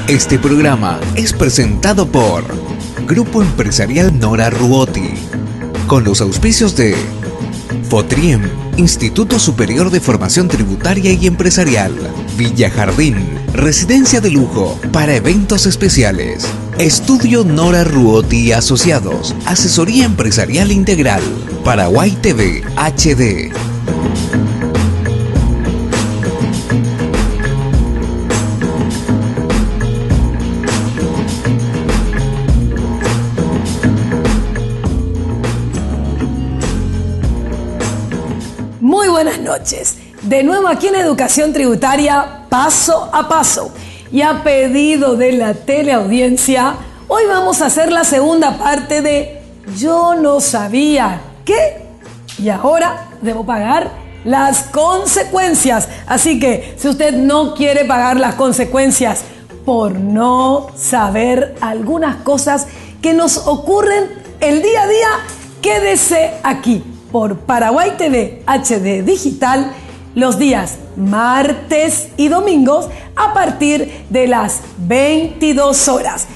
Este programa es presentado por Grupo Empresarial Nora Ruoti, con los auspicios de Fotriem, Instituto Superior de Formación Tributaria y Empresarial, Villa Jardín, residencia de lujo para eventos especiales, Estudio Nora Ruoti y Asociados, Asesoría Empresarial Integral, Paraguay TV HD. Muy buenas noches. De nuevo aquí en Educación Tributaria, paso a paso. Y a pedido de la teleaudiencia, hoy vamos a hacer la segunda parte de Yo no sabía qué y ahora debo pagar las consecuencias. Así que si usted no quiere pagar las consecuencias por no saber algunas cosas que nos ocurren el día a día, quédese aquí por Paraguay TV HD Digital los días martes y domingos a partir de las 22 horas.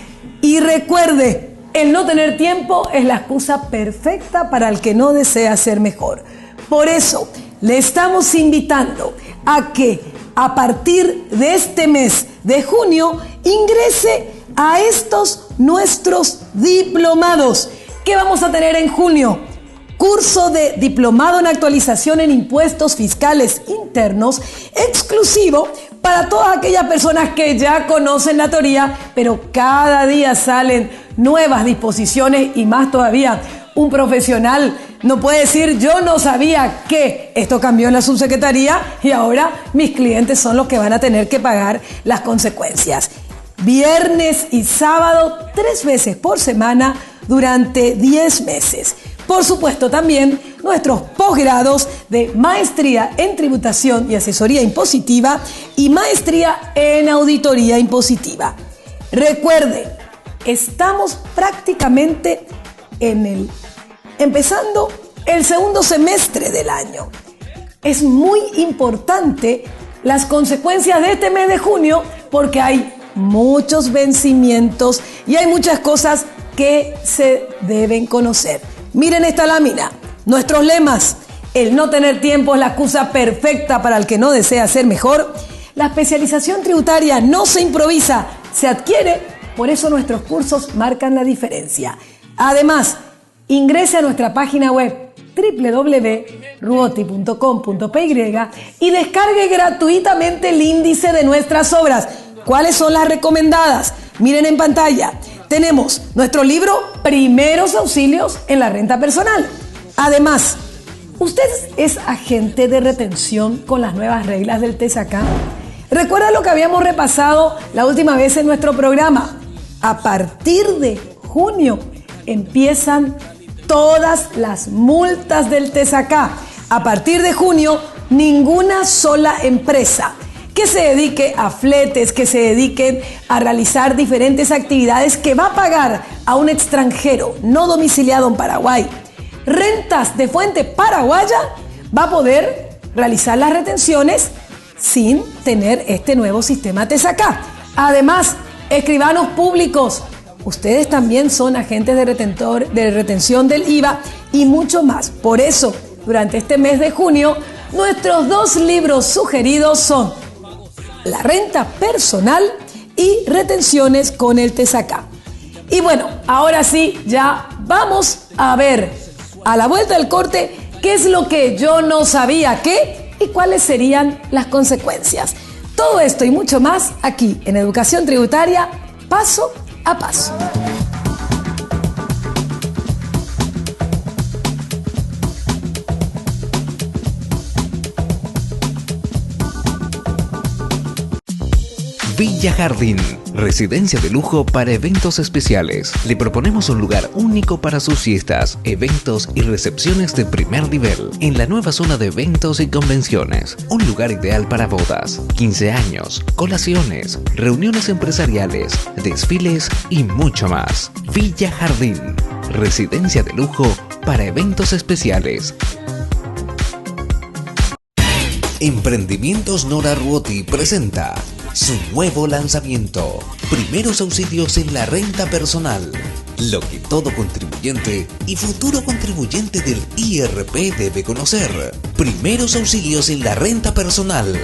Y recuerde, el no tener tiempo es la excusa perfecta para el que no desea ser mejor. Por eso, le estamos invitando a que a partir de este mes de junio ingrese a estos nuestros diplomados. ¿Qué vamos a tener en junio? Curso de Diplomado en Actualización en Impuestos Fiscales Internos, exclusivo para todas aquellas personas que ya conocen la teoría, pero cada día salen nuevas disposiciones y más todavía. Un profesional no puede decir yo no sabía que esto cambió en la subsecretaría y ahora mis clientes son los que van a tener que pagar las consecuencias. Viernes y sábado, 3 veces por semana durante 10 meses. Por supuesto, también nuestros posgrados de Maestría en Tributación y Asesoría Impositiva y Maestría en Auditoría Impositiva. Recuerde, estamos prácticamente empezando el segundo semestre del año. Es muy importante las consecuencias de este mes de junio porque hay muchos vencimientos y hay muchas cosas que se deben conocer. Miren esta lámina, nuestros lemas: el no tener tiempo es la excusa perfecta para el que no desea ser mejor. La especialización tributaria no se improvisa, se adquiere, por eso nuestros cursos marcan la diferencia. Además, ingrese a nuestra página web www.ruoti.com.py y descargue gratuitamente el índice de nuestras obras. ¿Cuáles son las recomendadas? Miren en pantalla. Tenemos nuestro libro Primeros Auxilios en la Renta Personal. Además, ¿usted es agente de retención con las nuevas reglas del TESACA? ¿Recuerda lo que habíamos repasado la última vez en nuestro programa? A partir de junio empiezan todas las multas del TESACA. A partir de junio, ninguna sola empresa que se dedique a fletes, que se dediquen a realizar diferentes actividades que va a pagar a un extranjero no domiciliado en Paraguay rentas de fuente paraguaya, va a poder realizar las retenciones sin tener este nuevo sistema TESACA. Además, escribanos públicos, ustedes también son agentes de retención del IVA y mucho más. Por eso, durante este mes de junio, nuestros 2 libros sugeridos son La Renta Personal y Retenciones con el TESACA. Y bueno, ahora sí, ya vamos a ver a la vuelta del corte qué es lo que yo no sabía qué y cuáles serían las consecuencias. Todo esto y mucho más aquí en Educación Tributaria, paso a paso. Villa Jardín, residencia de lujo para eventos especiales. Le proponemos un lugar único para sus fiestas, eventos y recepciones de primer nivel en la nueva zona de eventos y convenciones. Un lugar ideal para bodas, 15 años, colaciones, reuniones empresariales, desfiles y mucho más. Villa Jardín, residencia de lujo para eventos especiales. Emprendimientos Nora Ruoti presenta su nuevo lanzamiento, Primeros Auxilios en la Renta Personal. Lo que todo contribuyente y futuro contribuyente del IRP debe conocer. Primeros Auxilios en la Renta Personal.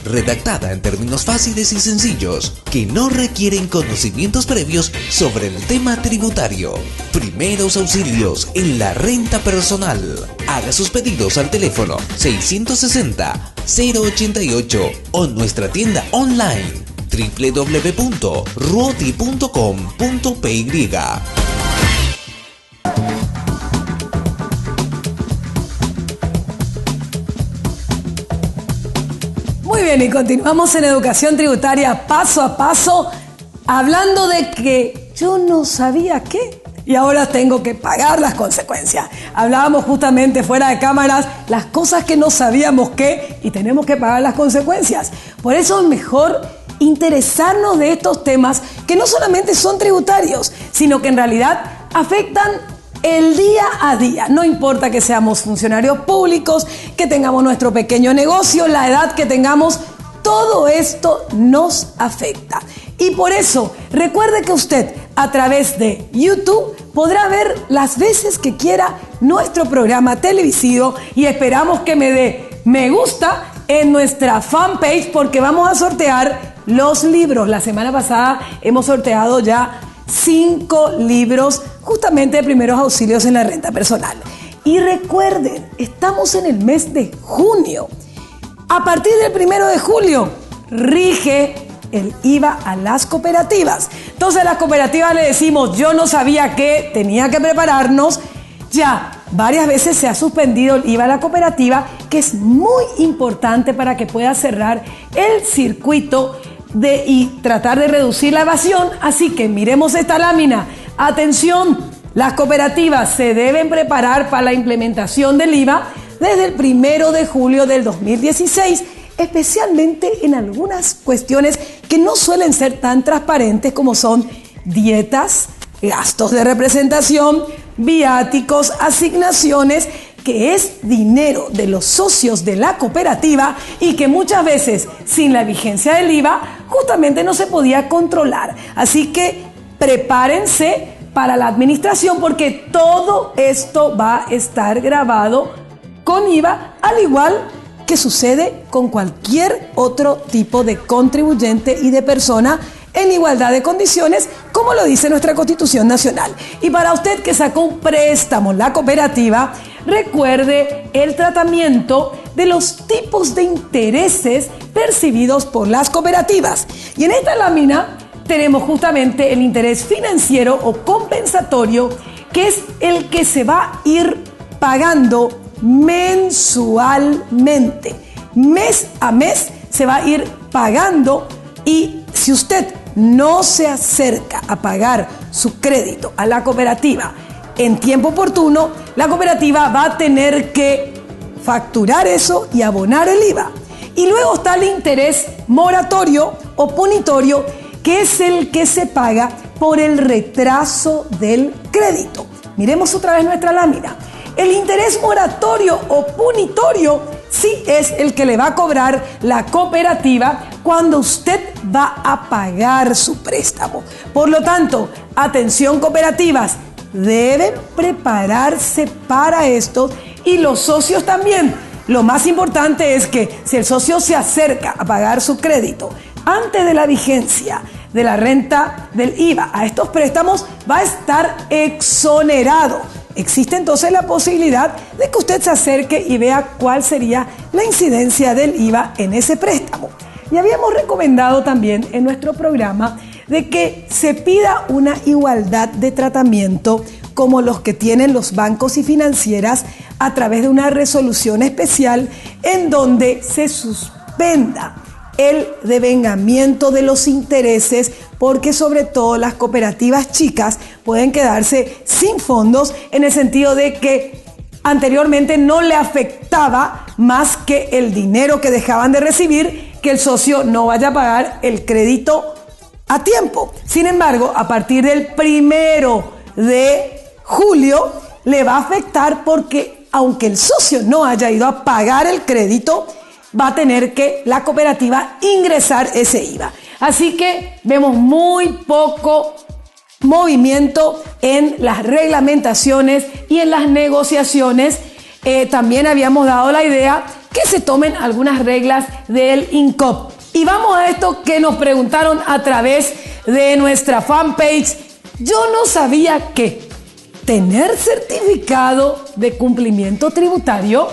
Redactada en términos fáciles y sencillos, que no requieren conocimientos previos sobre el tema tributario. Primeros Auxilios en la Renta Personal. Haga sus pedidos al teléfono 660-088 o nuestra tienda online www.ruoti.com.py. Muy bien, y continuamos en educación tributaria paso a paso, hablando de que yo no sabía qué y ahora tengo que pagar las consecuencias. Hablábamos justamente fuera de cámaras las cosas que no sabíamos qué y tenemos que pagar las consecuencias. Por eso es mejor interesarnos de estos temas que no solamente son tributarios, sino que en realidad afectan el día a día. No importa que seamos funcionarios públicos, que tengamos nuestro pequeño negocio, la edad que tengamos, todo esto nos afecta. Y por eso, recuerde que usted a través de YouTube podrá ver las veces que quiera nuestro programa televisivo y esperamos que me dé me gusta en nuestra fanpage porque vamos a sortear los libros. La semana pasada hemos sorteado ya 5 libros justamente de primeros auxilios en la renta personal. Y recuerden, estamos en el mes de junio. A partir del 1 de julio rige el IVA a las cooperativas. Entonces a las cooperativas le decimos, yo no sabía que tenía que prepararnos. Ya varias veces se ha suspendido el IVA a la cooperativa, que es muy importante para que pueda cerrar el circuito y tratar de reducir la evasión. Así que miremos esta lámina. Atención, las cooperativas se deben preparar para la implementación del IVA desde el 1 de julio del 2016, especialmente en algunas cuestiones que no suelen ser tan transparentes como son dietas, gastos de representación, viáticos, asignaciones, que es dinero de los socios de la cooperativa y que muchas veces sin la vigencia del IVA justamente no se podía controlar. Así que prepárense para la administración porque todo esto va a estar grabado con IVA, al igual que sucede con cualquier otro tipo de contribuyente y de persona en igualdad de condiciones, como lo dice nuestra Constitución Nacional. Y para usted que sacó un préstamo en la cooperativa, recuerde el tratamiento de los tipos de intereses percibidos por las cooperativas. Y en esta lámina tenemos justamente el interés financiero o compensatorio, que es el que se va a ir pagando mensualmente. Mes a mes se va a ir pagando, y si usted no se acerca a pagar su crédito a la cooperativa en tiempo oportuno, la cooperativa va a tener que facturar eso y abonar el IVA. Y luego está el interés moratorio o punitorio, que es el que se paga por el retraso del crédito. Miremos otra vez nuestra lámina. El interés moratorio o punitorio sí es el que le va a cobrar la cooperativa cuando usted va a pagar su préstamo. Por lo tanto, atención cooperativas, deben prepararse para esto, y los socios también. Lo más importante es que si el socio se acerca a pagar su crédito antes de la vigencia de la renta del IVA a estos préstamos, va a estar exonerado. Existe entonces la posibilidad de que usted se acerque y vea cuál sería la incidencia del IVA en ese préstamo. Y habíamos recomendado también en nuestro programa de que se pida una igualdad de tratamiento como los que tienen los bancos y financieras a través de una resolución especial en donde se suspenda el devengamiento de los intereses, porque sobre todo las cooperativas chicas pueden quedarse sin fondos, en el sentido de que anteriormente no le afectaba más que el dinero que dejaban de recibir, que el socio no vaya a pagar el crédito a tiempo. Sin embargo, a partir del 1 de julio le va a afectar, porque aunque el socio no haya ido a pagar el crédito, va a tener que la cooperativa ingresar ese IVA. Así que vemos muy poco movimiento en las reglamentaciones y en las negociaciones. También habíamos dado la idea que se tomen algunas reglas del INCOP. Y vamos a esto que nos preguntaron a través de nuestra fanpage. Yo no sabía que tener certificado de cumplimiento tributario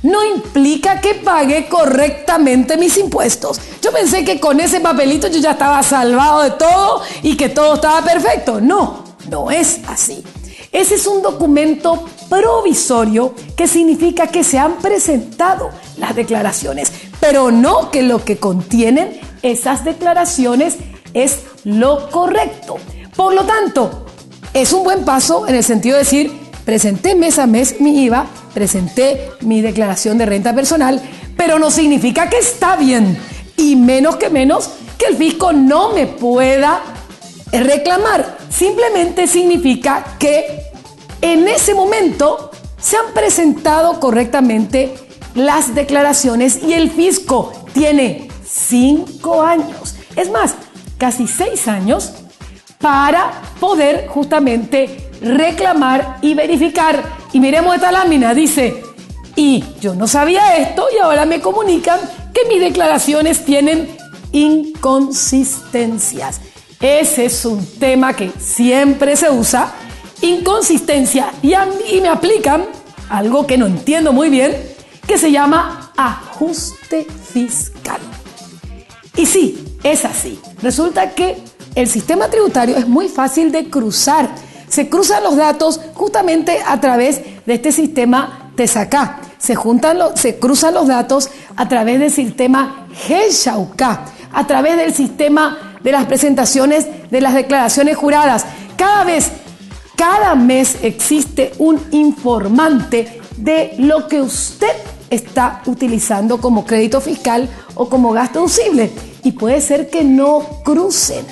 no implica que pague correctamente mis impuestos. Yo pensé que con ese papelito yo ya estaba salvado de todo y que todo estaba perfecto. No, no es así. Ese es un documento provisorio que significa que se han presentado las declaraciones, pero no que lo que contienen esas declaraciones es lo correcto. Por lo tanto, es un buen paso en el sentido de decir, presenté mes a mes mi IVA, presenté mi declaración de renta personal, pero no significa que está bien, y menos que el fisco no me pueda reclamar. Simplemente significa que en ese momento se han presentado correctamente las declaraciones y el fisco tiene 5 años, es más, casi 6 años, para poder justamente reclamar y verificar. Y miremos esta lámina, dice, y yo no sabía esto y ahora me comunican que mis declaraciones tienen inconsistencias. Ese es un tema que siempre se usa, inconsistencia, y me aplican algo que no entiendo muy bien, que se llama ajuste fiscal. Y sí, es así. Resulta que el sistema tributario es muy fácil de cruzar. Se cruzan los datos justamente a través de este sistema TESACA. Se cruzan los datos a través del sistema GESHAUCA, a través del sistema de las presentaciones de las declaraciones juradas. Cada mes existe un informante de lo que usted está utilizando como crédito fiscal o como gasto deducible. Y puede ser que no crucen.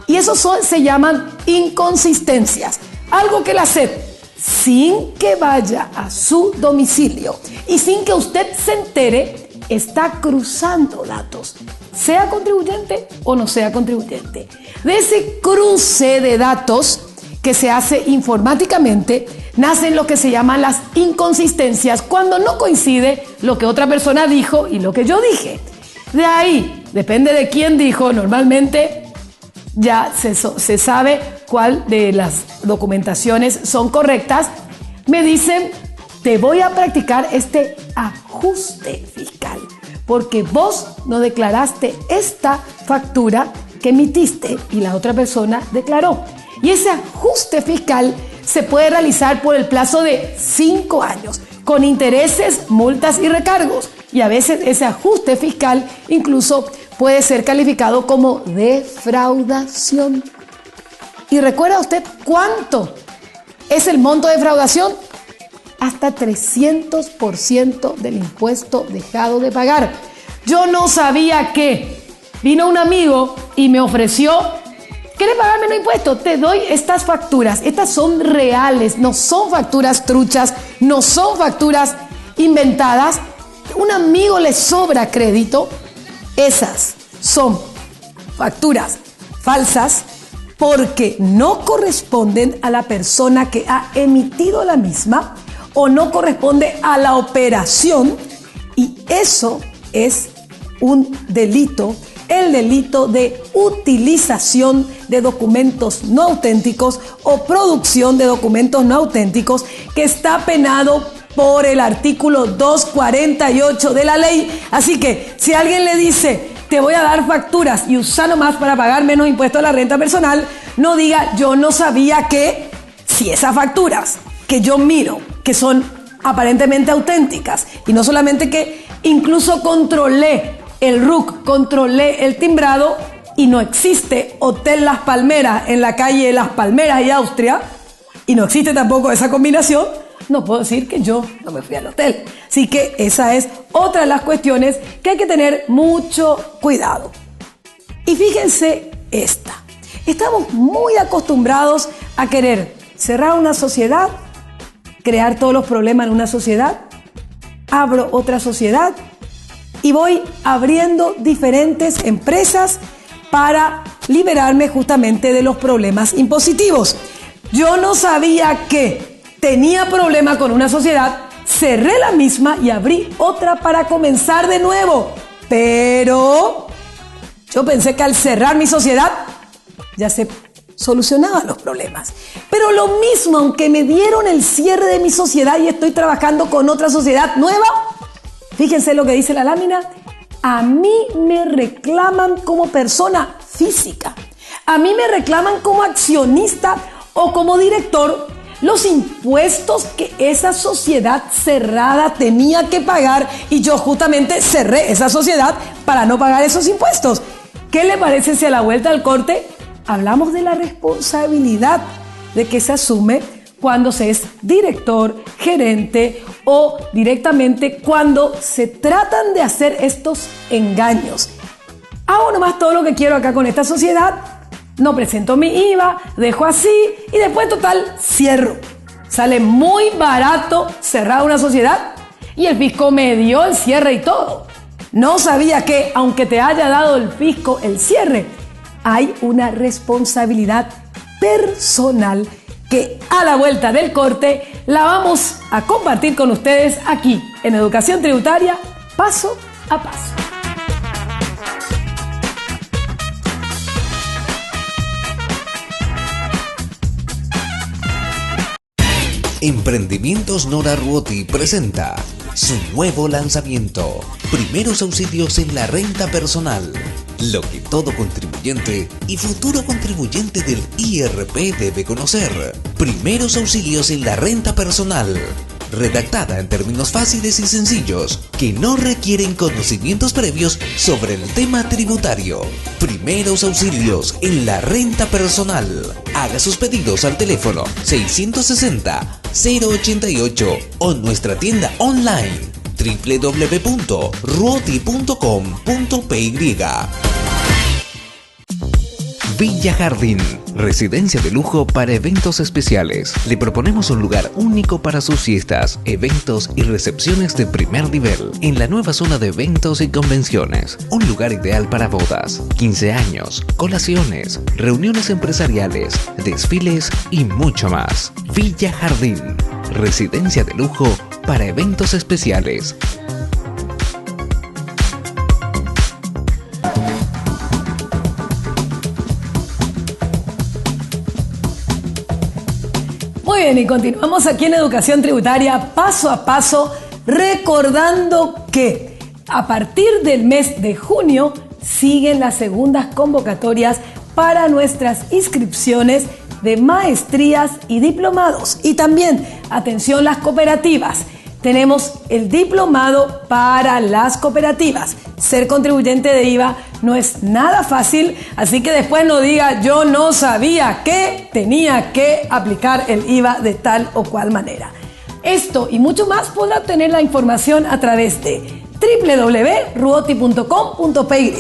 Y esos se llaman inconsistencias. Algo que la SED, sin que vaya a su domicilio y sin que usted se entere, está cruzando datos, sea contribuyente o no sea contribuyente. De ese cruce de datos que se hace informáticamente, nacen lo que se llaman las inconsistencias, cuando no coincide lo que otra persona dijo y lo que yo dije. De ahí, depende de quién dijo, normalmente ya se sabe cuál de las documentaciones son correctas. Me dicen, te voy a practicar este ajuste fiscal, porque vos no declaraste esta factura que emitiste y la otra persona declaró. Y ese ajuste fiscal se puede realizar por el plazo de 5 años, con intereses, multas y recargos. Y a veces ese ajuste fiscal incluso puede ser calificado como defraudación. ¿Y recuerda usted cuánto es el monto de defraudación? Hasta 300% del impuesto dejado de pagar. Yo no sabía que vino un amigo y me ofreció, ¿quieres pagar menos impuestos? Te doy estas facturas. Estas son reales, no son facturas truchas, no son facturas inventadas. Un amigo le sobra crédito. Esas son facturas falsas porque no corresponden a la persona que ha emitido la misma o no corresponde a la operación, y eso es un delito, el delito de utilización de documentos no auténticos o producción de documentos no auténticos, que está penado por el artículo 248 de la ley. Así que si alguien le dice, te voy a dar facturas y usa nomás para pagar menos impuestos a la renta personal, no diga, yo no sabía que, si esas facturas que yo miro, que son aparentemente auténticas, y no solamente que incluso controlé el RUC, controlé el timbrado, y no existe Hotel Las Palmeras en la calle Las Palmeras y Austria, y no existe tampoco esa combinación, no puedo decir que yo no me fui al hotel. Así que esa es otra de las cuestiones que hay que tener mucho cuidado. Y fíjense esta. Estamos muy acostumbrados a querer cerrar una sociedad, crear todos los problemas en una sociedad, abro otra sociedad y voy abriendo diferentes empresas para liberarme justamente de los problemas impositivos. Yo no sabía que tenía problema con una sociedad, cerré la misma y abrí otra para comenzar de nuevo. Pero yo pensé que al cerrar mi sociedad ya se solucionaban los problemas. Pero lo mismo, aunque me dieron el cierre de mi sociedad y estoy trabajando con otra sociedad nueva, fíjense lo que dice la lámina, a mí me reclaman como persona física. A mí me reclaman como accionista o como director los impuestos que esa sociedad cerrada tenía que pagar y yo justamente cerré esa sociedad para no pagar esos impuestos. ¿Qué le parece si a la vuelta al corte hablamos de la responsabilidad de que se asume cuando se es director, gerente o directamente cuando se tratan de hacer estos engaños? Hago nomás todo lo que quiero acá con esta sociedad, no presento mi IVA, dejo así y después total cierro. Sale muy barato cerrar una sociedad y el fisco me dio el cierre y todo. No sabía que aunque te haya dado el fisco el cierre, hay una responsabilidad personal que a la vuelta del corte la vamos a compartir con ustedes aquí en Educación Tributaria, paso a paso. Emprendimientos Nora Ruotti presenta su nuevo lanzamiento, Primeros Auxilios en la Renta Personal. Lo que todo contribuyente y futuro contribuyente del IRP debe conocer. Primeros Auxilios en la Renta Personal. Redactada en términos fáciles y sencillos, que no requieren conocimientos previos sobre el tema tributario. Primeros Auxilios en la Renta Personal. Haga sus pedidos al teléfono 660-088 o en nuestra tienda online www.ruoti.com.py. Villa Jardín, residencia de lujo para eventos especiales. Le proponemos un lugar único para sus fiestas, eventos y recepciones de primer nivel en la nueva zona de eventos y convenciones. Un lugar ideal para bodas, 15 años, colaciones, reuniones empresariales, desfiles y mucho más. Villa Jardín, residencia de lujo para eventos especiales. Muy bien, y continuamos aquí en Educación Tributaria, paso a paso, recordando que a partir del mes de junio siguen las segundas convocatorias para nuestras inscripciones de maestrías y diplomados. Y también, atención, las cooperativas. Tenemos el diplomado para las cooperativas. Ser contribuyente de IVA no es nada fácil, así que después no diga yo no sabía que tenía que aplicar el IVA de tal o cual manera. Esto y mucho más podrá obtener la información a través de www.ruoti.com.py.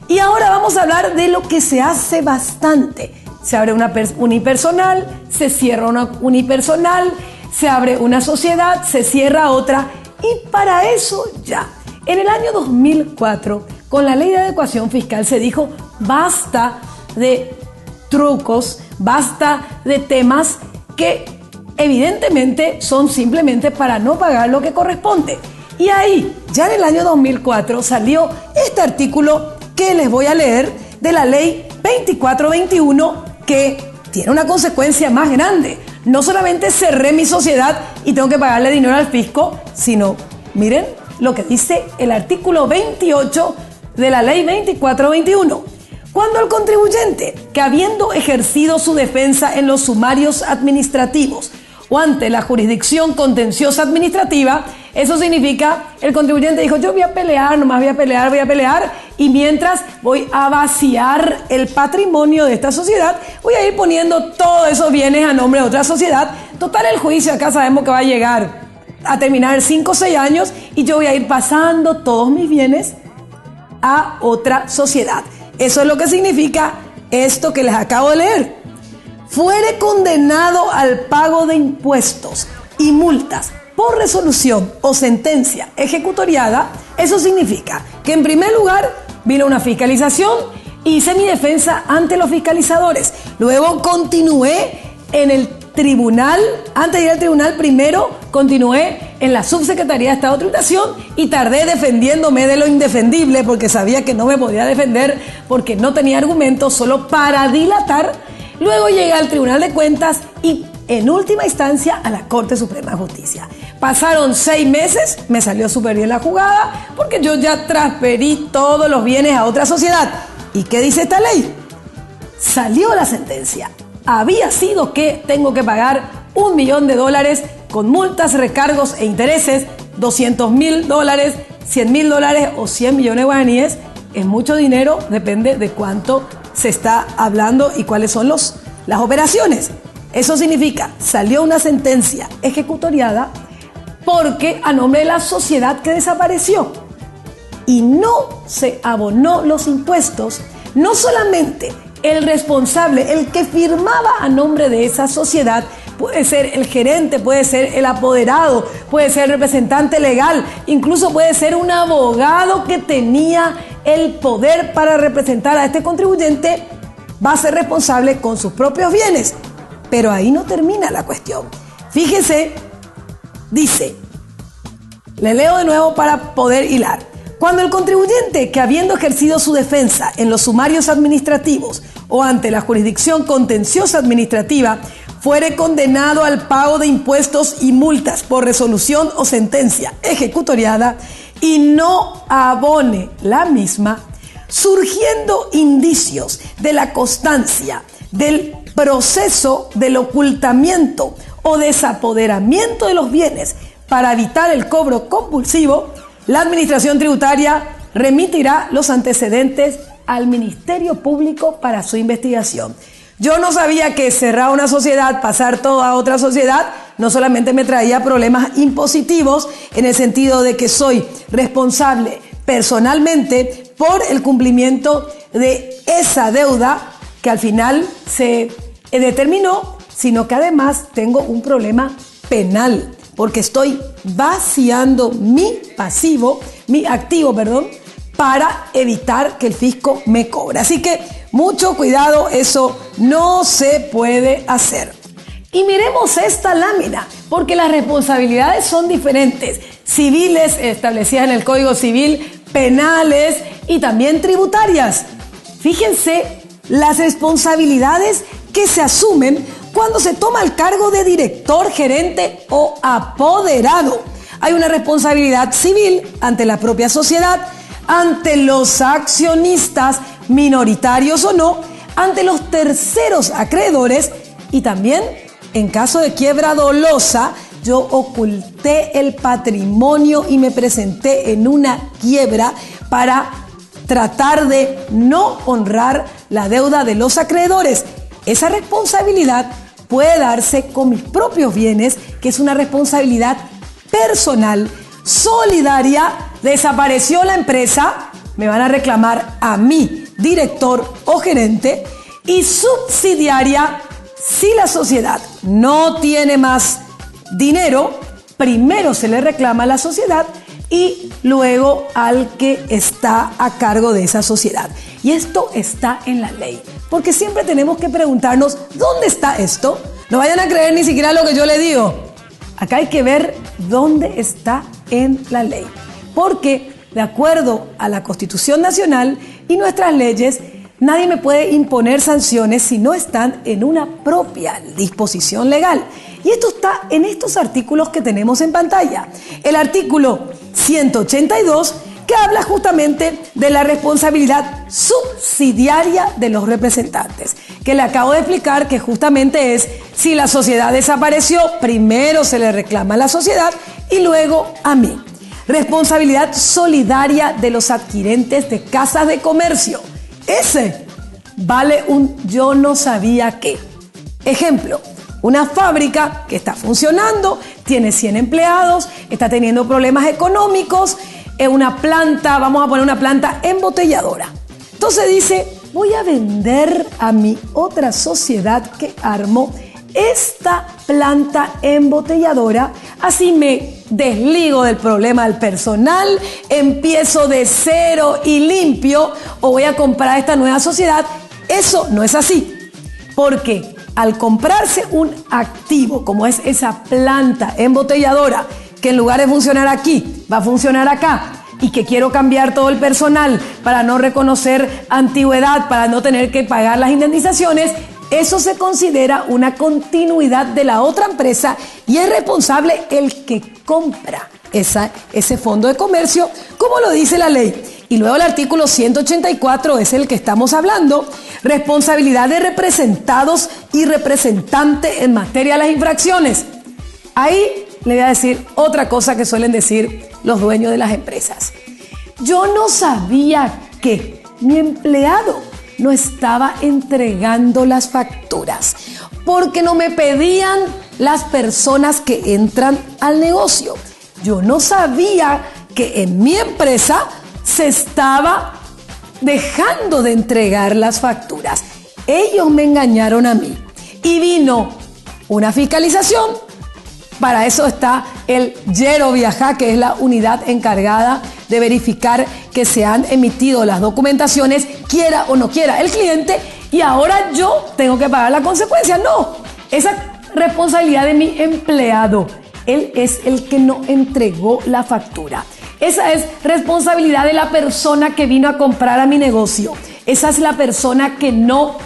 Y ahora vamos a hablar de lo que se hace bastante. Se abre una unipersonal, se cierra una unipersonal, se abre una sociedad, se cierra otra, y para eso ya, en el año 2004, con la Ley de Adecuación Fiscal se dijo basta de trucos, basta de temas que evidentemente son simplemente para no pagar lo que corresponde. Y ahí, ya en el año 2004, salió este artículo que les voy a leer de la Ley 2421, que tiene una consecuencia más grande. No solamente cerré mi sociedad y tengo que pagarle dinero al fisco, sino, miren lo que dice el artículo 28 de la Ley 2421. Cuando el contribuyente, que habiendo ejercido su defensa en los sumarios administrativos o ante la jurisdicción contenciosa administrativa, eso significa, el contribuyente dijo, yo voy a pelear, nomás voy a pelear, y mientras voy a vaciar el patrimonio de esta sociedad, voy a ir poniendo todos esos bienes a nombre de otra sociedad. Total, el juicio acá sabemos que va a llegar a terminar 5 o 6 años y yo voy a ir pasando todos mis bienes a otra sociedad. Eso es lo que significa esto que les acabo de leer. Fuere condenado al pago de impuestos y multas por resolución o sentencia ejecutoriada, eso significa que en primer lugar vino una fiscalización Hice mi defensa ante los fiscalizadores. Luego continué en el tribunal. Antes de ir al tribunal, primero continué en la Subsecretaría de Estado de Tributación y tardé defendiéndome de lo indefendible porque sabía que no me podía defender porque no tenía argumentos, solo para dilatar. Luego llegué al Tribunal de Cuentas y en última instancia a la Corte Suprema de Justicia. Pasaron 6 meses, me salió súper bien la jugada porque yo ya transferí todos los bienes a otra sociedad. ¿Y qué dice esta ley? Salió la sentencia. Había sido que tengo que pagar $1 millón con multas, recargos e intereses, $200,000, $100,000 o 100 millones de guaraníes. Es mucho dinero, depende de cuánto se está hablando y cuáles son las operaciones. Eso significa, salió una sentencia ejecutoriada porque a nombre de la sociedad que desapareció y no se abonó los impuestos, no solamente el responsable, el que firmaba a nombre de esa sociedad, puede ser el gerente, puede ser el apoderado, puede ser el representante legal, incluso puede ser un abogado que tenía el poder para representar a este contribuyente, va a ser responsable con sus propios bienes. Pero ahí no termina la cuestión. Fíjese, dice, le leo de nuevo para poder hilar. Cuando el contribuyente que habiendo ejercido su defensa en los sumarios administrativos o ante la jurisdicción contenciosa administrativa fuere condenado al pago de impuestos y multas por resolución o sentencia ejecutoriada y no abone la misma, surgiendo indicios de la constancia del proceso del ocultamiento o desapoderamiento de los bienes para evitar el cobro compulsivo, la Administración Tributaria remitirá los antecedentes al Ministerio Público para su investigación. Yo no sabía que cerrar una sociedad, pasar todo a otra sociedad, no solamente me traía problemas impositivos en el sentido de que soy responsable personalmente por el cumplimiento de esa deuda que al final se determinó, sino que además tengo un problema penal porque estoy vaciando mi activo, para evitar que el fisco me cobre. Así que mucho cuidado, eso no se puede hacer. Y miremos esta lámina, porque las responsabilidades son diferentes, civiles establecidas en el Código Civil, penales y también tributarias. Fíjense las responsabilidades que se asumen cuando se toma el cargo de director, gerente o apoderado. Hay una responsabilidad civil ante la propia sociedad, ante los accionistas, minoritarios o no, ante los terceros acreedores y también en caso de quiebra dolosa, yo oculté el patrimonio y me presenté en una quiebra para tratar de no honrar la deuda de los acreedores. Esa responsabilidad puede darse con mis propios bienes, que es una responsabilidad personal, solidaria. Desapareció la empresa, me van a reclamar a mí, director o gerente, y subsidiaria, si la sociedad no tiene más dinero, primero se le reclama a la sociedad y luego al que está a cargo de esa sociedad. Y esto está en la ley, porque siempre tenemos que preguntarnos, ¿dónde está esto? No vayan a creer ni siquiera lo que yo le digo. Acá hay que ver dónde está en la ley, porque de acuerdo a la Constitución Nacional y nuestras leyes, nadie me puede imponer sanciones si no están en una propia disposición legal. Y esto está en estos artículos que tenemos en pantalla. El artículo 182, que habla justamente de la responsabilidad subsidiaria de los representantes, que le acabo de explicar que justamente es si la sociedad desapareció, primero se le reclama a la sociedad y luego a mí. Responsabilidad solidaria de los adquirentes de casas de comercio. Ese vale un yo no sabía qué. Ejemplo, una fábrica que está funcionando, tiene 100 empleados, está teniendo problemas económicos, es una planta, vamos a poner una planta embotelladora. Entonces dice, voy a vender a mi otra sociedad que armó esta planta embotelladora, así me desligo del problema del personal, empiezo de cero y limpio, o voy a comprar esta nueva sociedad. Eso no es así, porque al comprarse un activo como es esa planta embotelladora, que en lugar de funcionar aquí, va a funcionar acá, y que quiero cambiar todo el personal para no reconocer antigüedad, para no tener que pagar las indemnizaciones, eso se considera una continuidad de la otra empresa y es responsable el que compra ese fondo de comercio, como lo dice la ley. Y luego el artículo 184 es el que estamos hablando, responsabilidad de representados y representantes en materia de las infracciones. Ahí le voy a decir otra cosa que suelen decir los dueños de las empresas. Yo no sabía que mi empleado no estaba entregando las facturas porque no me pedían las personas que entran al negocio. Yo no sabía que en mi empresa se estaba dejando de entregar las facturas. Ellos me engañaron a mí y vino una fiscalización. Para eso está el Yero Viajá, que es la unidad encargada de verificar que se han emitido las documentaciones, quiera o no quiera el cliente, y ahora yo tengo que pagar la consecuencia. No, esa responsabilidad de mi empleado. Él es el que no entregó la factura. Esa es responsabilidad de la persona que vino a comprar a mi negocio. Esa es la persona que no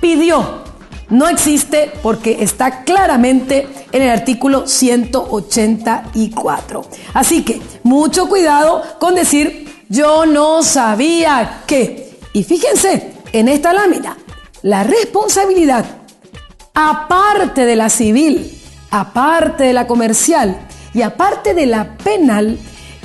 pidió. No existe porque está claramente en el artículo 184. Así que mucho cuidado con decir yo no sabía que. Y fíjense en esta lámina, la responsabilidad, aparte de la civil, aparte de la comercial y aparte de la penal,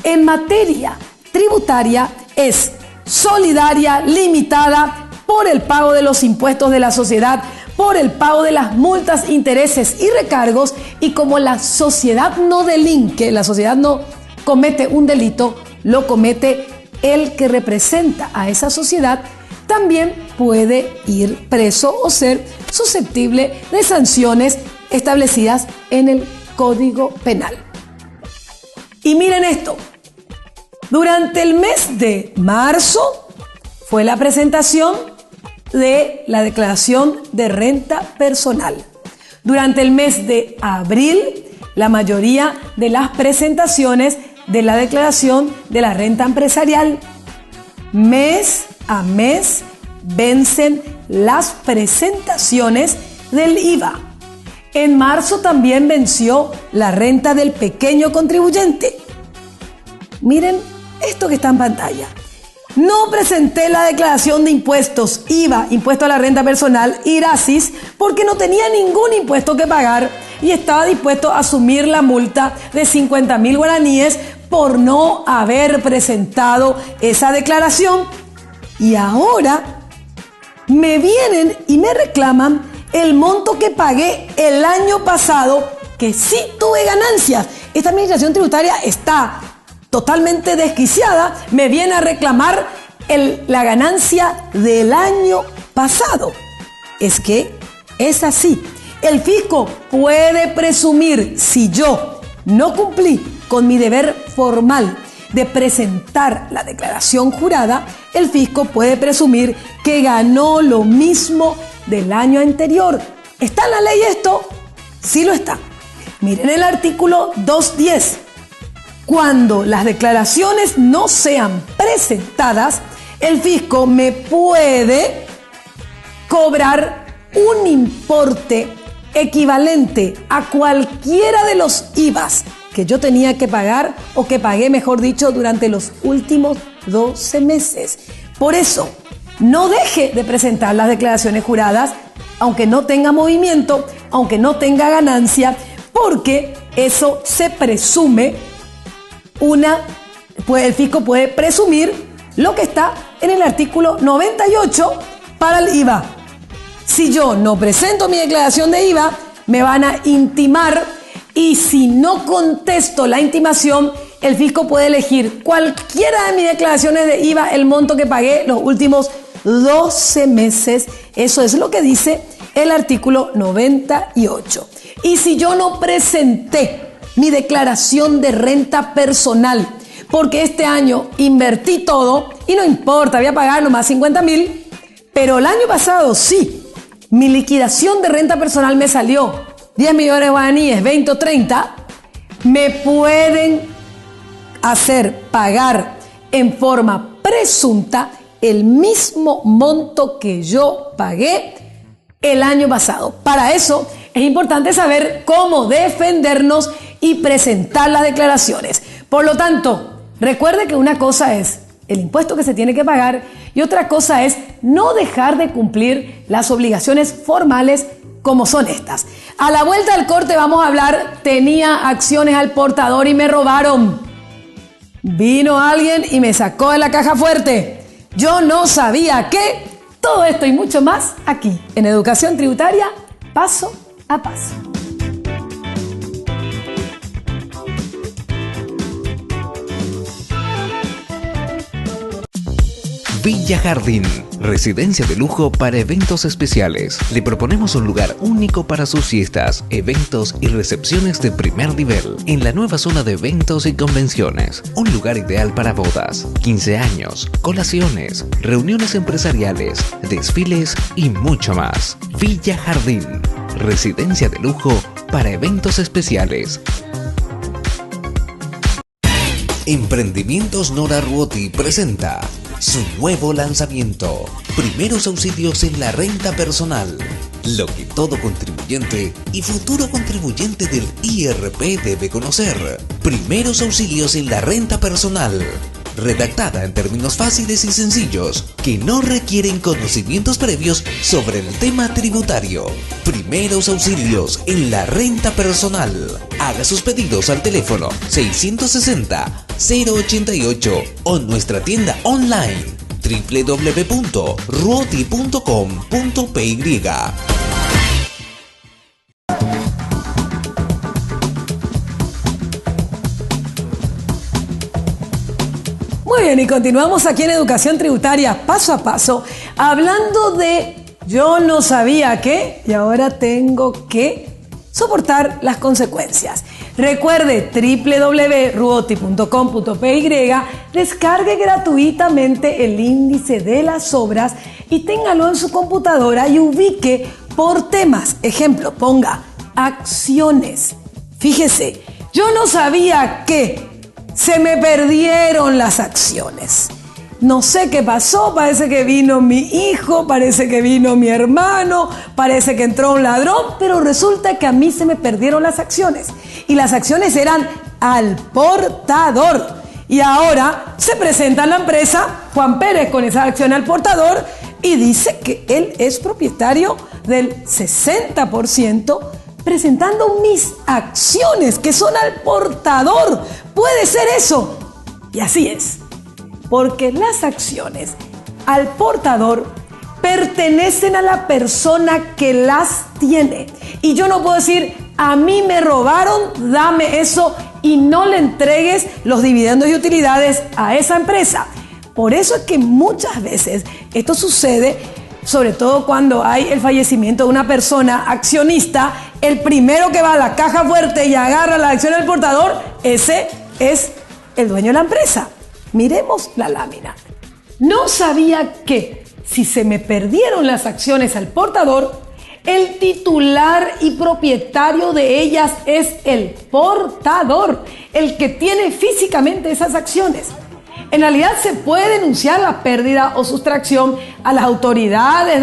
en materia tributaria es solidaria, limitada por el pago de los impuestos de la sociedad, por el pago de las multas, intereses y recargos, y como la sociedad no delinque, la sociedad no comete un delito, lo comete el que representa a esa sociedad, también puede ir preso o ser susceptible de sanciones establecidas en el Código Penal. Y miren esto, durante el mes de marzo fue la presentación de la declaración de renta personal. Durante el mes de abril, la mayoría de las presentaciones de la declaración de la renta empresarial. Mes a mes vencen las presentaciones del IVA. En marzo también venció la renta del pequeño contribuyente. Miren esto que está en pantalla. No presenté la declaración de impuestos, IVA, impuesto a la renta personal, IRASIS, porque no tenía ningún impuesto que pagar y estaba dispuesto a asumir la multa de 50.000 guaraníes por no haber presentado esa declaración. Y ahora me vienen y me reclaman el monto que pagué el año pasado, que sí tuve ganancias. Esta administración tributaria está totalmente desquiciada, me viene a reclamar la ganancia del año pasado. Es que es así. El fisco puede presumir, si yo no cumplí con mi deber formal de presentar la declaración jurada, el fisco puede presumir que ganó lo mismo del año anterior. ¿Está en la ley esto? Sí lo está. Miren el artículo 210. Cuando las declaraciones no sean presentadas, el fisco me puede cobrar un importe equivalente a cualquiera de los IVAs que yo tenía que pagar o que pagué, mejor dicho, durante los últimos 12 meses. Por eso, no deje de presentar las declaraciones juradas, aunque no tenga movimiento, aunque no tenga ganancia, porque eso se presume el fisco puede presumir lo que está en el artículo 98 para el IVA. Si yo no presento mi declaración de IVA, me van a intimar, y si no contesto la intimación, el fisco puede elegir cualquiera de mis declaraciones de IVA, el monto que pagué los últimos 12 meses. Eso es lo que dice el artículo 98. Y si yo no presenté mi declaración de renta personal, porque este año invertí todo y no importa, voy a pagar nomás 50,000, pero el año pasado sí, mi liquidación de renta personal me salió 10 millones de guaraníes, 20 o 30, me pueden hacer pagar en forma presunta el mismo monto que yo pagué el año pasado. Para eso es importante saber cómo defendernos y presentar las declaraciones. Por lo tanto, recuerde que una cosa es el impuesto que se tiene que pagar y otra cosa es no dejar de cumplir las obligaciones formales como son estas. A la vuelta del corte vamos a hablar, tenía acciones al portador y me robaron. Vino alguien y me sacó de la caja fuerte. Yo no sabía qué. Todo esto y mucho más aquí en Educación Tributaria, paso a paso. Villa Jardín, residencia de lujo para eventos especiales. Le proponemos un lugar único para sus fiestas, eventos y recepciones de primer nivel en la nueva zona de eventos y convenciones. Un lugar ideal para bodas, 15 años, colaciones, reuniones empresariales, desfiles y mucho más. Villa Jardín, residencia de lujo para eventos especiales. Emprendimientos Nora Ruoti presenta su nuevo lanzamiento, Primeros Auxilios en la Renta Personal. Lo que todo contribuyente y futuro contribuyente del IRP debe conocer. Primeros Auxilios en la Renta Personal. Redactada en términos fáciles y sencillos, que no requieren conocimientos previos sobre el tema tributario. Primeros Auxilios en la Renta Personal. Haga sus pedidos al teléfono 660-088 o en nuestra tienda online www.ruoti.com.py. Muy bien, y continuamos aquí en Educación Tributaria, paso a paso, hablando de yo no sabía qué y ahora tengo que soportar las consecuencias. Recuerde www.ruoti.com.py, descargue gratuitamente el índice de las obras y téngalo en su computadora y ubique por temas. Ejemplo, ponga acciones. Fíjese, yo no sabía que se me perdieron las acciones. No sé qué pasó, parece que vino mi hijo, parece que vino mi hermano, parece que entró un ladrón, pero resulta que a mí se me perdieron las acciones. Y las acciones eran al portador. Y ahora se presenta en la empresa Juan Pérez con esa acción al portador y dice que él es propietario del 60%, presentando mis acciones que son al portador. ¿Puede ser eso? Y así es. Porque las acciones al portador pertenecen a la persona que las tiene. Y yo no puedo decir, a mí me robaron, dame eso y no le entregues los dividendos y utilidades a esa empresa. Por eso es que muchas veces esto sucede, sobre todo cuando hay el fallecimiento de una persona accionista. El primero que va a la caja fuerte y agarra la acción del portador, ese es el dueño de la empresa. Miremos la lámina. No sabía que si se me perdieron las acciones al portador, el titular y propietario de ellas es el portador, el que tiene físicamente esas acciones. En realidad se puede denunciar la pérdida o sustracción a las autoridades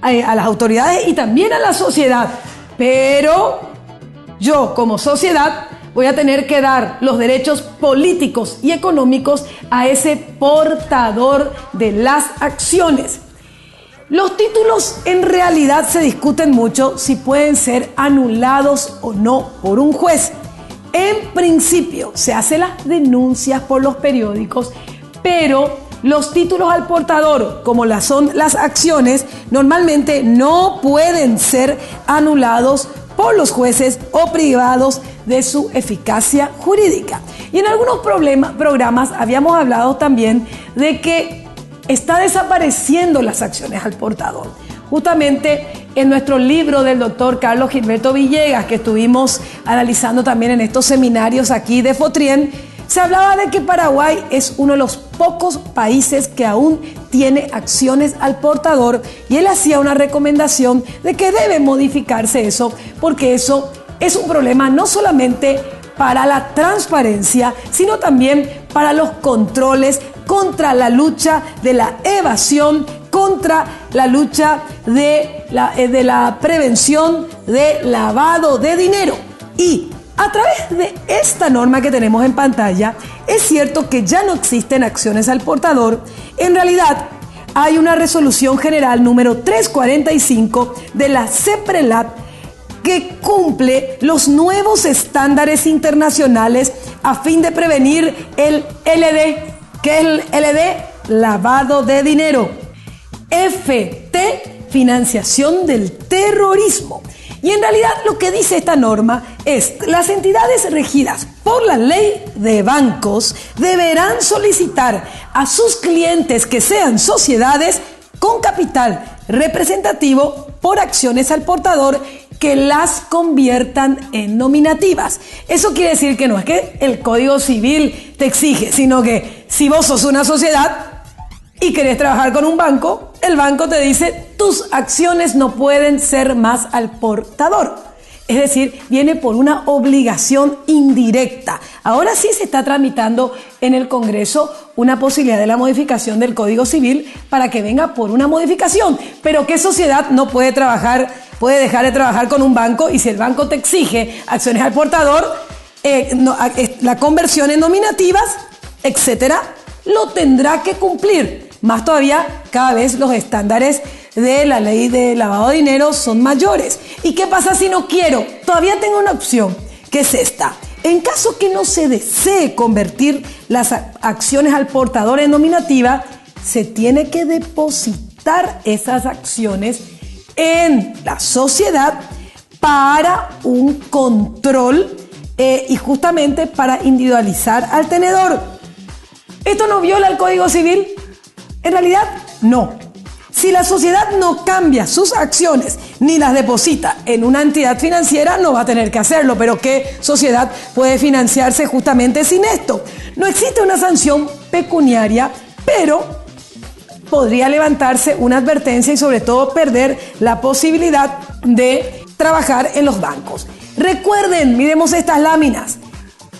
a las autoridades y también a la sociedad, pero yo como sociedad voy a tener que dar los derechos políticos y económicos a ese portador de las acciones. Los títulos en realidad se discuten mucho si pueden ser anulados o no por un juez. En principio se hacen las denuncias por los periódicos, pero los títulos al portador, como son las acciones, normalmente no pueden ser anulados por los jueces o privados de su eficacia jurídica. Y en algunos programas habíamos hablado también de que está desapareciendo las acciones al portador. Justamente en nuestro libro del doctor Carlos Gilberto Villegas, que estuvimos analizando también en estos seminarios aquí de Fotrien, se hablaba de que Paraguay es uno de los pocos países que aún tiene acciones al portador, y él hacía una recomendación de que debe modificarse eso, porque eso es un problema no solamente para la transparencia, sino también para los controles, contra la lucha de la evasión, contra la lucha de la prevención de lavado de dinero. Y a través de esta norma que tenemos en pantalla, es cierto que ya no existen acciones al portador. En realidad, hay una resolución general número 345 de la CEPRELAT que cumple los nuevos estándares internacionales a fin de prevenir el LD. ¿Qué es el LD? Lavado de dinero. FT, financiación del terrorismo. Y en realidad lo que dice esta norma es: las entidades regidas por la ley de bancos deberán solicitar a sus clientes que sean sociedades con capital representativo por acciones al portador que las conviertan en nominativas. Eso quiere decir que no es que el Código Civil te exige, sino que si vos sos una sociedad y querés trabajar con un banco, el banco te dice: tus acciones no pueden ser más al portador. Es decir, viene por una obligación indirecta. Ahora sí se está tramitando en el Congreso una posibilidad de la modificación del Código Civil para que venga por una modificación. Pero ¿qué sociedad no puede dejar de trabajar con un banco? Y si el banco te exige acciones al portador, la conversión en nominativas, etcétera, lo tendrá que cumplir. Más todavía, cada vez los estándares de la ley de lavado de dinero son mayores. ¿Y qué pasa si no quiero? Todavía tengo una opción, que es esta. En caso que no se desee convertir las acciones al portador en nominativa, se tiene que depositar esas acciones en la sociedad para un control y justamente para individualizar al tenedor. ¿Esto no viola el Código Civil? En realidad, no. Si la sociedad no cambia sus acciones ni las deposita en una entidad financiera, no va a tener que hacerlo. Pero ¿qué sociedad puede financiarse justamente sin esto? No existe una sanción pecuniaria, pero podría levantarse una advertencia y sobre todo perder la posibilidad de trabajar en los bancos. Recuerden, miremos estas láminas.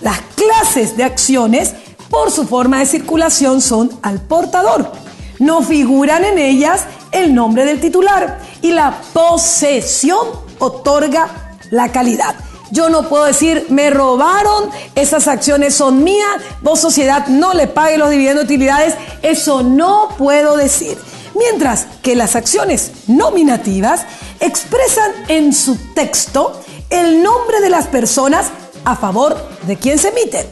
Las clases de acciones, por su forma de circulación, son al portador. No figuran en ellas el nombre del titular y la posesión otorga la calidad. Yo no puedo decir: me robaron, esas acciones son mías, vos sociedad no le pague los dividendos de utilidades. Eso no puedo decir. Mientras que las acciones nominativas expresan en su texto el nombre de las personas a favor de quien se emiten.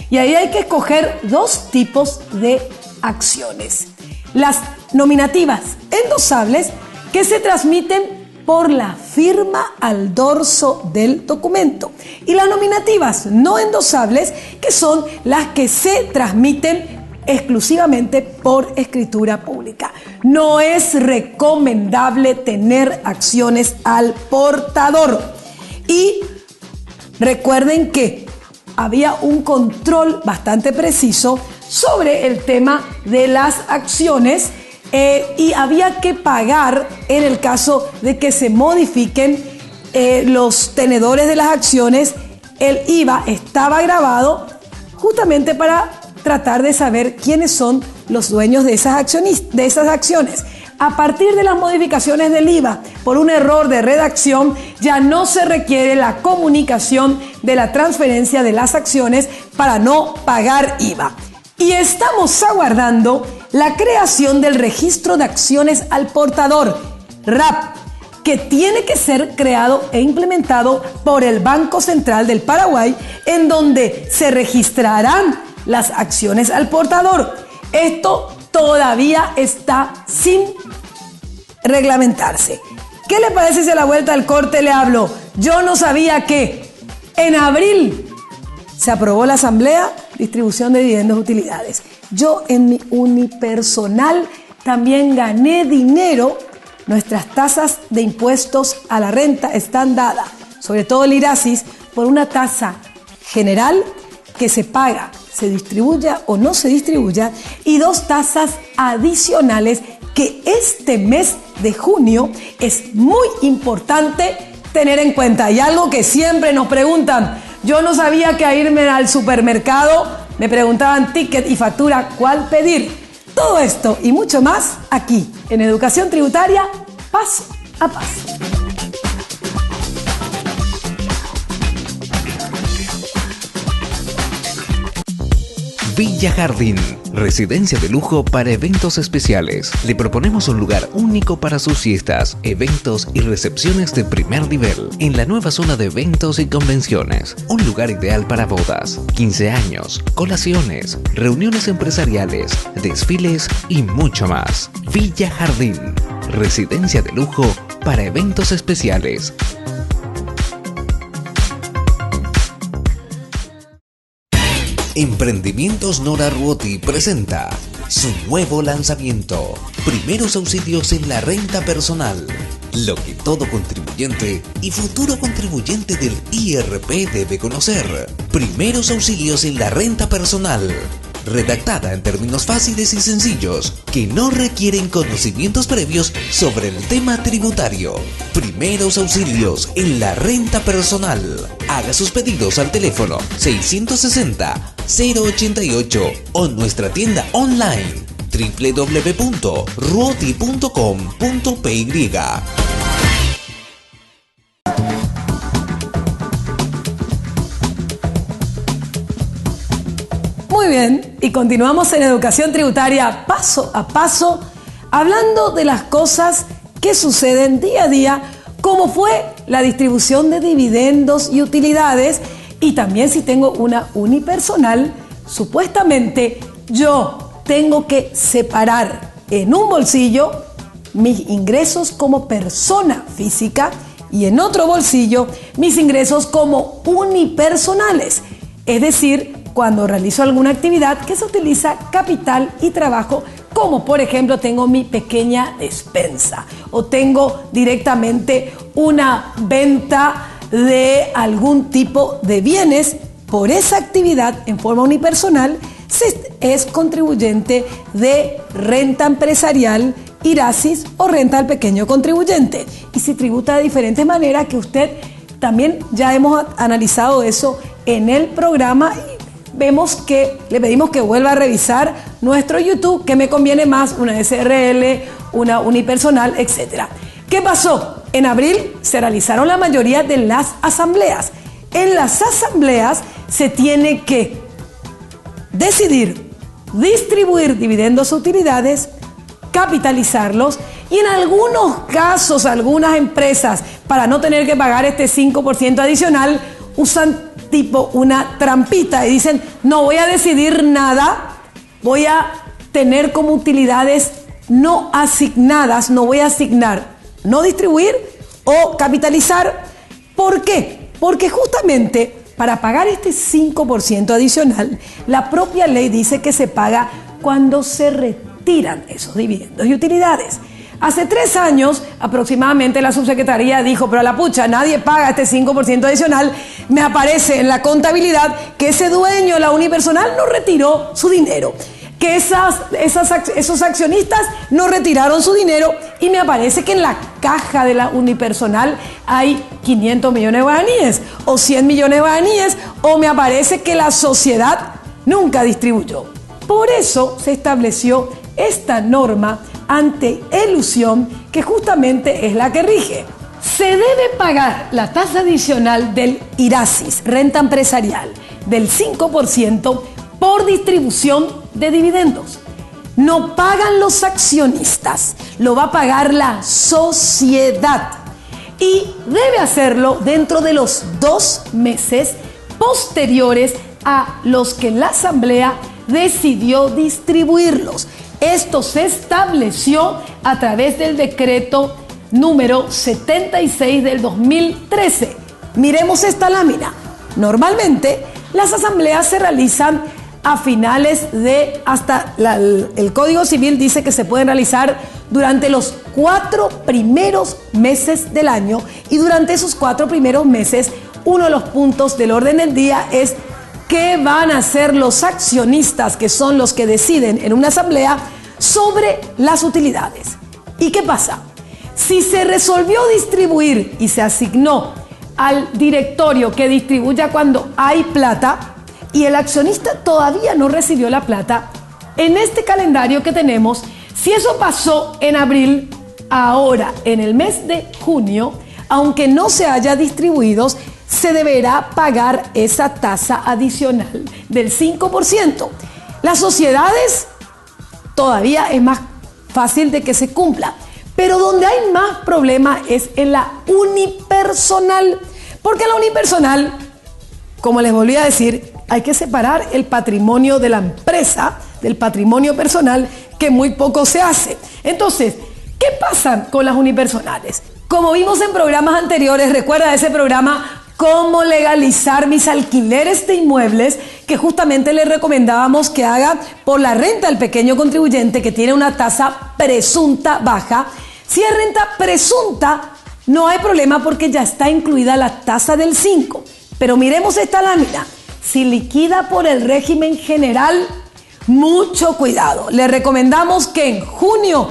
Y ahí hay que escoger dos tipos de acciones. Las nominativas endosables, que se transmiten por la firma al dorso del documento, y las nominativas no endosables, que son las que se transmiten exclusivamente por escritura pública. No es recomendable tener acciones al portador. Y recuerden que había un control bastante preciso sobre el tema de las acciones y había que pagar en el caso de que se modifiquen los tenedores de las acciones. El IVA estaba grabado justamente para tratar de saber quiénes son los dueños de esas acciones. A partir de las modificaciones del IVA, por un error de redacción, ya no se requiere la comunicación de la transferencia de las acciones para no pagar IVA. Y estamos aguardando la creación del registro de acciones al portador, RAP, que tiene que ser creado e implementado por el Banco Central del Paraguay, en donde se registrarán las acciones al portador. Esto todavía está sin reglamentarse. ¿Qué le parece si a la vuelta al corte le hablo? Yo no sabía que en abril se aprobó la asamblea distribución de dividendos de utilidades. Yo en mi unipersonal también gané dinero, nuestras tasas de impuestos a la renta están dadas, sobre todo el IRASIS, por una tasa general que se paga, se distribuya o no se distribuya, y 2 tasas adicionales que este mes de junio es muy importante tener en cuenta. Y algo que siempre nos preguntan, yo no sabía que a irme al supermercado me preguntaban ticket y factura, ¿cuál pedir? Todo esto y mucho más aquí en Educación Tributaria, paso a paso. Villa Jardín, residencia de lujo para eventos especiales. Le proponemos un lugar único para sus fiestas, eventos y recepciones de primer nivel en la nueva zona de eventos y convenciones. Un lugar ideal para bodas, 15 años, colaciones, reuniones empresariales, desfiles y mucho más. Villa Jardín, residencia de lujo para eventos especiales. Emprendimientos Nora Ruotti presenta su nuevo lanzamiento, Primeros Auxilios en la Renta Personal. Lo que todo contribuyente y futuro contribuyente del IRP debe conocer. Primeros Auxilios en la Renta Personal. Redactada en términos fáciles y sencillos, que no requieren conocimientos previos sobre el tema tributario. Primeros auxilios en la renta personal. Haga sus pedidos al teléfono 660-088 o nuestra tienda online www.ruoti.com.py. Muy bien, y continuamos en Educación Tributaria paso a paso, hablando de las cosas que suceden día a día, como fue la distribución de dividendos y utilidades, y también si tengo una unipersonal, supuestamente yo tengo que separar en un bolsillo mis ingresos como persona física y en otro bolsillo mis ingresos como unipersonales, es decir, cuando realizo alguna actividad que se utiliza capital y trabajo, como por ejemplo tengo mi pequeña despensa o tengo directamente una venta de algún tipo de bienes, por esa actividad en forma unipersonal es contribuyente de renta empresarial, IRASIS o renta al pequeño contribuyente, y se tributa de diferentes maneras, que usted también ya hemos analizado eso en el programa. Vemos que le pedimos que vuelva a revisar nuestro YouTube, que me conviene más, una SRL, una unipersonal, etc. ¿Qué pasó? En abril se realizaron la mayoría de las asambleas. En las asambleas se tiene que decidir distribuir dividendos o utilidades, capitalizarlos, y en algunos casos, algunas empresas, para no tener que pagar este 5% adicional, usan tipo una trampita y dicen, no voy a decidir nada, voy a tener como utilidades no asignadas, no voy a asignar, no distribuir o capitalizar. ¿Por qué? Porque justamente para pagar este 5% adicional, la propia ley dice que se paga cuando se retiran esos dividendos y utilidades. Hace 3 años aproximadamente la subsecretaría dijo, pero a la pucha, nadie paga este 5% adicional. Me aparece en la contabilidad que ese dueño de la unipersonal no retiró su dinero, que esos accionistas no retiraron su dinero, y me aparece que en la caja de la unipersonal hay 500 millones de guaraníes o 100 millones de guaraníes, o me aparece que la sociedad nunca distribuyó. Por eso se estableció esta norma ante elusión, que justamente es la que rige. Se debe pagar la tasa adicional del IRASIS, renta empresarial, del 5% por distribución de dividendos. No pagan los accionistas, lo va a pagar la sociedad, y debe hacerlo dentro de los 2 meses posteriores a los que la Asamblea decidió distribuirlos. Esto se estableció a través del decreto número 76 del 2013. Miremos esta lámina. Normalmente las asambleas se realizan a finales de el Código Civil dice que se pueden realizar durante los 4 primeros meses del año, y durante esos 4 primeros meses uno de los puntos del orden del día es qué van a hacer los accionistas, que son los que deciden en una asamblea sobre las utilidades. ¿Y qué pasa? Si se resolvió distribuir y se asignó al directorio que distribuya cuando hay plata, y el accionista todavía no recibió la plata, en este calendario que tenemos, si eso pasó en abril, ahora en el mes de junio, aunque no se haya distribuido, se deberá pagar esa tasa adicional del 5%. Las sociedades todavía es más fácil de que se cumpla, pero donde hay más problema es en la unipersonal, porque en la unipersonal, como les volví a decir, hay que separar el patrimonio de la empresa del patrimonio personal, que muy poco se hace. Entonces, ¿qué pasa con las unipersonales? Como vimos en programas anteriores, recuerda ese programa Cómo legalizar mis alquileres de inmuebles, que justamente le recomendábamos que haga por la renta del pequeño contribuyente, que tiene una tasa presunta baja. Si es renta presunta, no hay problema porque ya está incluida la tasa del 5%. Pero miremos esta lámina. Si liquida por el régimen general, mucho cuidado. Le recomendamos que en junio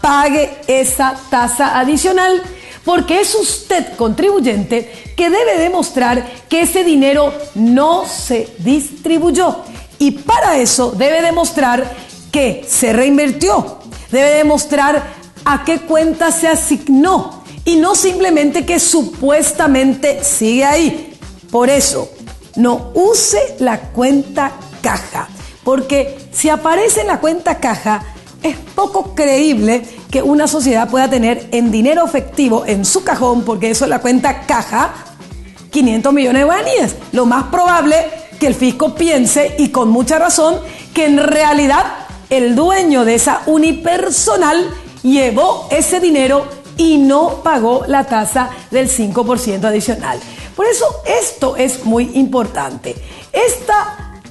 pague esa tasa adicional, porque es usted, contribuyente, que debe demostrar que ese dinero no se distribuyó. Y para eso debe demostrar que se reinvirtió. Debe demostrar a qué cuenta se asignó y no simplemente que supuestamente sigue ahí. Por eso, no use la cuenta caja, porque si aparece en la cuenta caja, es poco creíble que una sociedad pueda tener en dinero efectivo en su cajón, porque eso es la cuenta caja, 500 millones de guaraníes. Lo más probable que el fisco piense, y con mucha razón, que en realidad el dueño de esa unipersonal llevó ese dinero y no pagó la tasa del 5% adicional. Por eso esto es muy importante.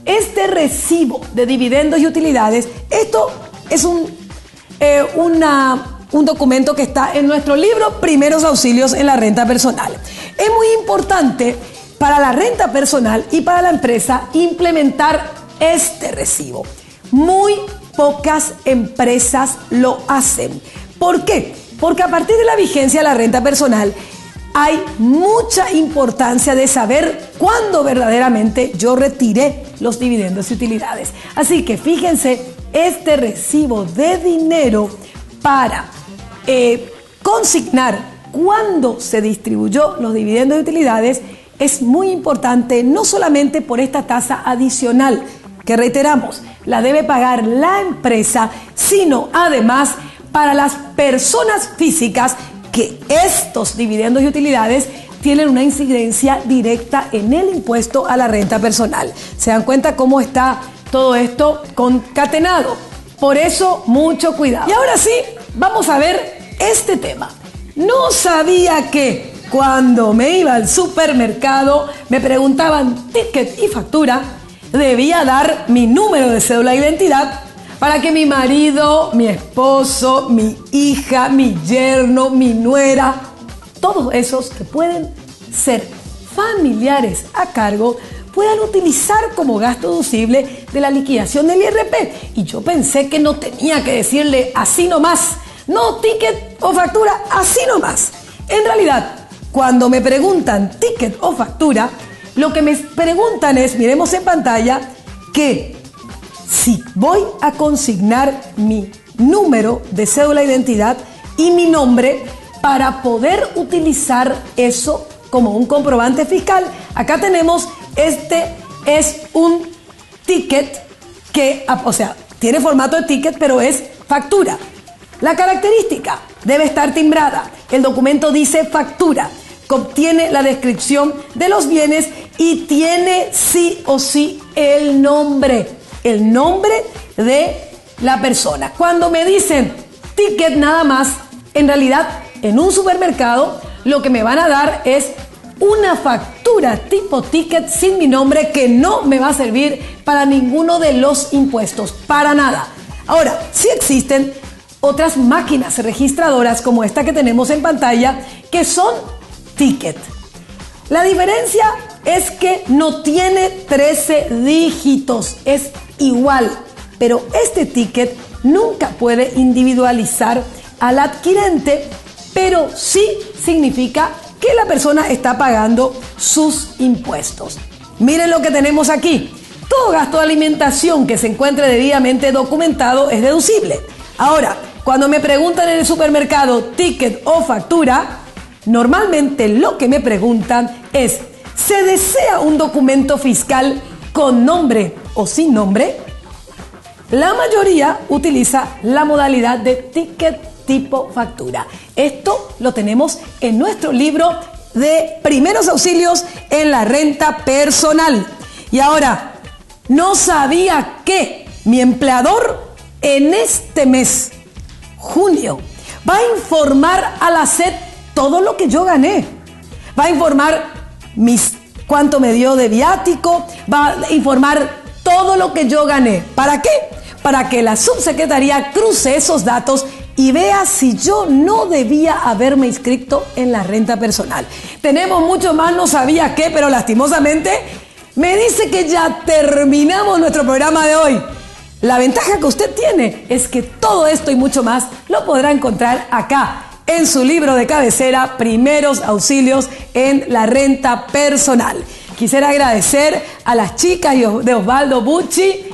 Este recibo de dividendos y utilidades, esto es un documento que está en nuestro libro Primeros Auxilios en la Renta Personal. Es muy importante para la renta personal y para la empresa implementar este recibo. Muy pocas empresas lo hacen. ¿Por qué? Porque a partir de la vigencia de la renta personal hay mucha importancia de saber cuándo verdaderamente yo retiré los dividendos y utilidades. Así que fíjense, este recibo de dinero para consignar cuándo se distribuyó los dividendos y utilidades es muy importante, no solamente por esta tasa adicional que, reiteramos, la debe pagar la empresa, sino además para las personas físicas, que estos dividendos y utilidades tienen una incidencia directa en el impuesto a la renta personal. ¿Se dan cuenta cómo está todo esto concatenado? Por eso, mucho cuidado. Y ahora sí, vamos a ver este tema. No sabía que cuando me iba al supermercado me preguntaban ticket y factura, debía dar mi número de cédula de identidad para que mi marido, mi esposo, mi hija, mi yerno, mi nuera, todos esos que pueden ser familiares a cargo, puedan utilizar como gasto deducible de la liquidación del IRP. Y yo pensé que no tenía que decirle así nomás, no ticket o factura, así nomás. En realidad, cuando me preguntan ticket o factura, lo que me preguntan es, miremos en pantalla, que si voy a consignar mi número de cédula de identidad y mi nombre para poder utilizar eso como un comprobante fiscal. Acá tenemos, este es un ticket que, o sea, tiene formato de ticket, pero es factura. La característica debe estar timbrada. El documento dice factura, contiene la descripción de los bienes y tiene sí o sí el nombre de la persona. Cuando me dicen ticket nada más, en realidad en un supermercado lo que me van a dar es una factura tipo ticket sin mi nombre que no me va a servir para ninguno de los impuestos, para nada. Ahora, sí existen otras máquinas registradoras como esta que tenemos en pantalla que son ticket. La diferencia es que no tiene 13 dígitos, es igual, pero este ticket nunca puede individualizar al adquirente, pero sí significa que la persona está pagando sus impuestos. Miren lo que tenemos aquí. Todo gasto de alimentación que se encuentre debidamente documentado es deducible. Ahora, cuando me preguntan en el supermercado ticket o factura, normalmente lo que me preguntan es: ¿se desea un documento fiscal con nombre o sin nombre? La mayoría utiliza la modalidad de ticket tipo factura. Esto lo tenemos en nuestro libro de primeros auxilios en la renta personal. Y ahora, no sabía que mi empleador en este mes, junio, va a informar a la SED todo lo que yo gané. Va a informar cuánto me dio de viático, va a informar todo lo que yo gané. ¿Para qué? Para que la subsecretaría cruce esos datos y vea si yo no debía haberme inscrito en la renta personal. Tenemos mucho más, no sabía qué, pero lastimosamente me dice que ya terminamos nuestro programa de hoy. La ventaja que usted tiene es que todo esto y mucho más lo podrá encontrar acá, en su libro de cabecera, Primeros Auxilios en la Renta Personal. Quisiera agradecer a las chicas de Osvaldo Bucci,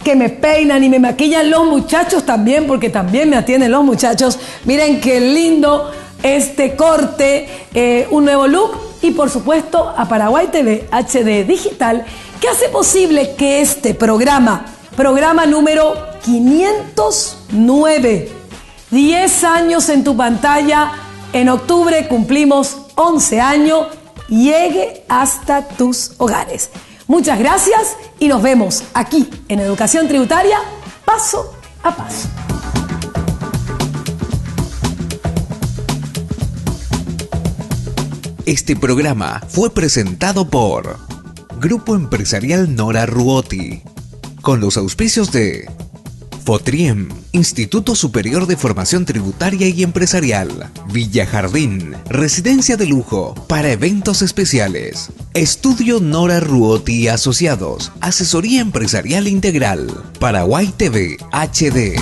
que me peinan y me maquillan, los muchachos también, porque también me atienden los muchachos. Miren qué lindo este corte, un nuevo look. Y por supuesto a Paraguay TV HD Digital, que hace posible que este programa número 509, 10 años en tu pantalla, en octubre cumplimos 11 años, llegue hasta tus hogares. Muchas gracias y nos vemos aquí en Educación Tributaria, paso a paso. Este programa fue presentado por Grupo Empresarial Nora Ruotti, con los auspicios de Fotriem, Instituto Superior de Formación Tributaria y Empresarial, Villa Jardín, residencia de lujo para eventos especiales, Estudio Nora Ruotti y Asociados, Asesoría Empresarial Integral, Paraguay TV HD.